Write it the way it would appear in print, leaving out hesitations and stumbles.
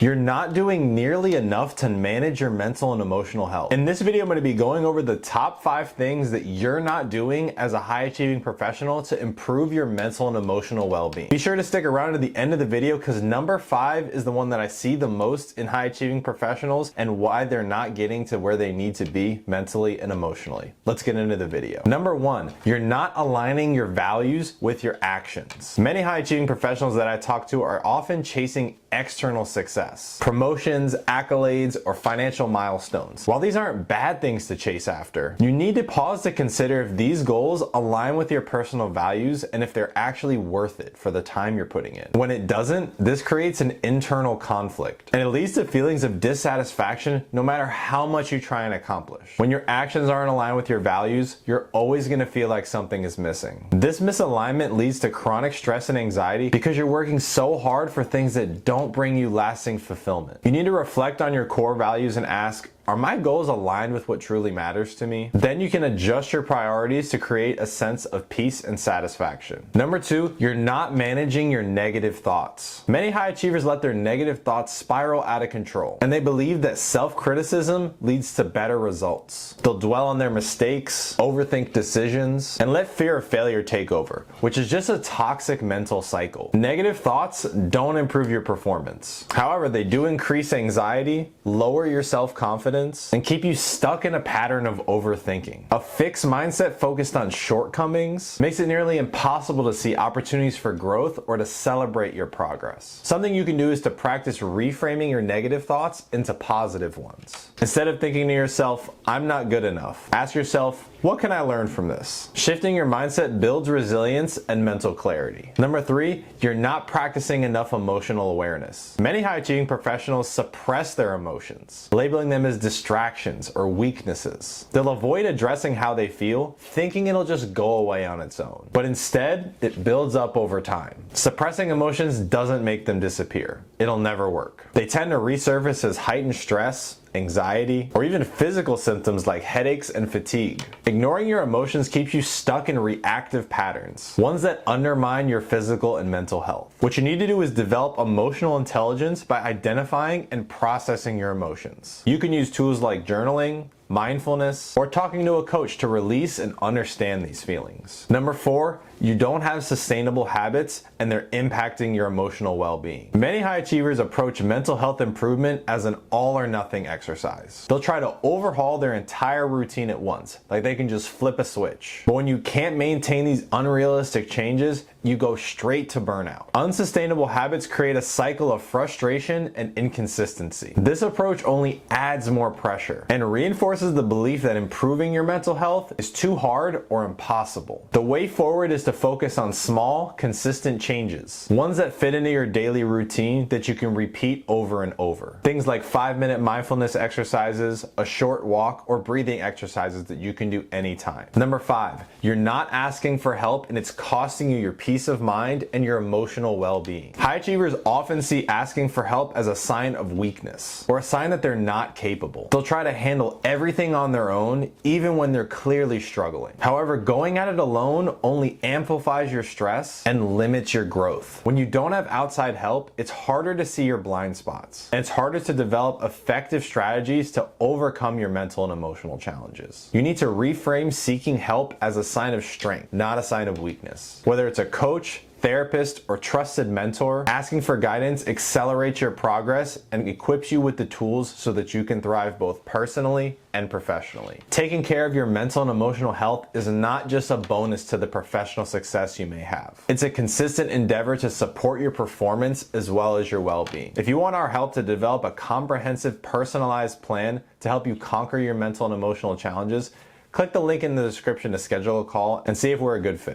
You're not doing nearly enough to manage your mental and emotional health. In this video, I'm going to be going over the top 5 things that you're not doing as a high-achieving professional to improve your mental and emotional well-being. Be sure to stick around to the end of the video because number 5 is the one that I see the most in high-achieving professionals and why they're not getting to where they need to be mentally and emotionally. Let's get into the video. Number 1, you're not aligning your values with your actions. Many high-achieving professionals that I talk to are often chasing external success, promotions, accolades, or financial milestones. While these aren't bad things to chase after, you need to pause to consider if these goals align with your personal values and if they're actually worth it for the time you're putting in. When it doesn't, this creates an internal conflict, and it leads to feelings of dissatisfaction no matter how much you try and accomplish. When your actions aren't aligned with your values, you're always going to feel like something is missing. This misalignment leads to chronic stress and anxiety because you're working so hard for things that don't bring you lasting fulfillment. You need to reflect on your core values and ask, are my goals aligned with what truly matters to me? Then you can adjust your priorities to create a sense of peace and satisfaction. Number 2, you're not managing your negative thoughts. Many high achievers let their negative thoughts spiral out of control, and they believe that self-criticism leads to better results. They'll dwell on their mistakes, overthink decisions, and let fear of failure take over, which is just a toxic mental cycle. Negative thoughts don't improve your performance. However, they do increase anxiety, lower your self-confidence, and keep you stuck in a pattern of overthinking. A fixed mindset focused on shortcomings makes it nearly impossible to see opportunities for growth or to celebrate your progress. Something you can do is to practice reframing your negative thoughts into positive ones. Instead of thinking to yourself, I'm not good enough, ask yourself, what can I learn from this? Shifting your mindset builds resilience and mental clarity. Number 3, you're not practicing enough emotional awareness. Many high-achieving professionals suppress their emotions, labeling them as distractions or weaknesses. They'll avoid addressing how they feel, thinking it'll just go away on its own. But instead, it builds up over time. Suppressing emotions doesn't make them disappear. It'll never work. They tend to resurface as heightened stress, anxiety, or even physical symptoms like headaches and fatigue. Ignoring your emotions keeps you stuck in reactive patterns, ones that undermine your physical and mental health. What you need to do is develop emotional intelligence by identifying and processing your emotions. You can use tools like journaling, mindfulness, or talking to a coach to release and understand these feelings. Number 4, you don't have sustainable habits and they're impacting your emotional well-being. Many high achievers approach mental health improvement as an all or nothing exercise. They'll try to overhaul their entire routine at once, like they can just flip a switch. But when you can't maintain these unrealistic changes, you go straight to burnout. Unsustainable habits create a cycle of frustration and inconsistency. This approach only adds more pressure and reinforces the belief that improving your mental health is too hard or impossible. The way forward is to focus on small, consistent changes, ones that fit into your daily routine that you can repeat over and over. Things like 5-minute mindfulness exercises, a short walk, or breathing exercises that you can do anytime. Number 5, you're not asking for help and it's costing you your peace of mind and your emotional well-being. High achievers often see asking for help as a sign of weakness or a sign that they're not capable. They'll try to handle everything on their own even when they're clearly struggling. However, going at it alone only amplifies your stress and limits your growth. When you don't have outside help, it's harder to see your blind spots, and it's harder to develop effective strategies to overcome your mental and emotional challenges. You need to reframe seeking help as a sign of strength, not a sign of weakness. Whether it's a coach, therapist, or trusted mentor, asking for guidance accelerates your progress and equips you with the tools so that you can thrive both personally and professionally. Taking care of your mental and emotional health is not just a bonus to the professional success you may have. It's a consistent endeavor to support your performance as well as your well-being. If you want our help to develop a comprehensive, personalized plan to help you conquer your mental and emotional challenges, click the link in the description to schedule a call and see if we're a good fit.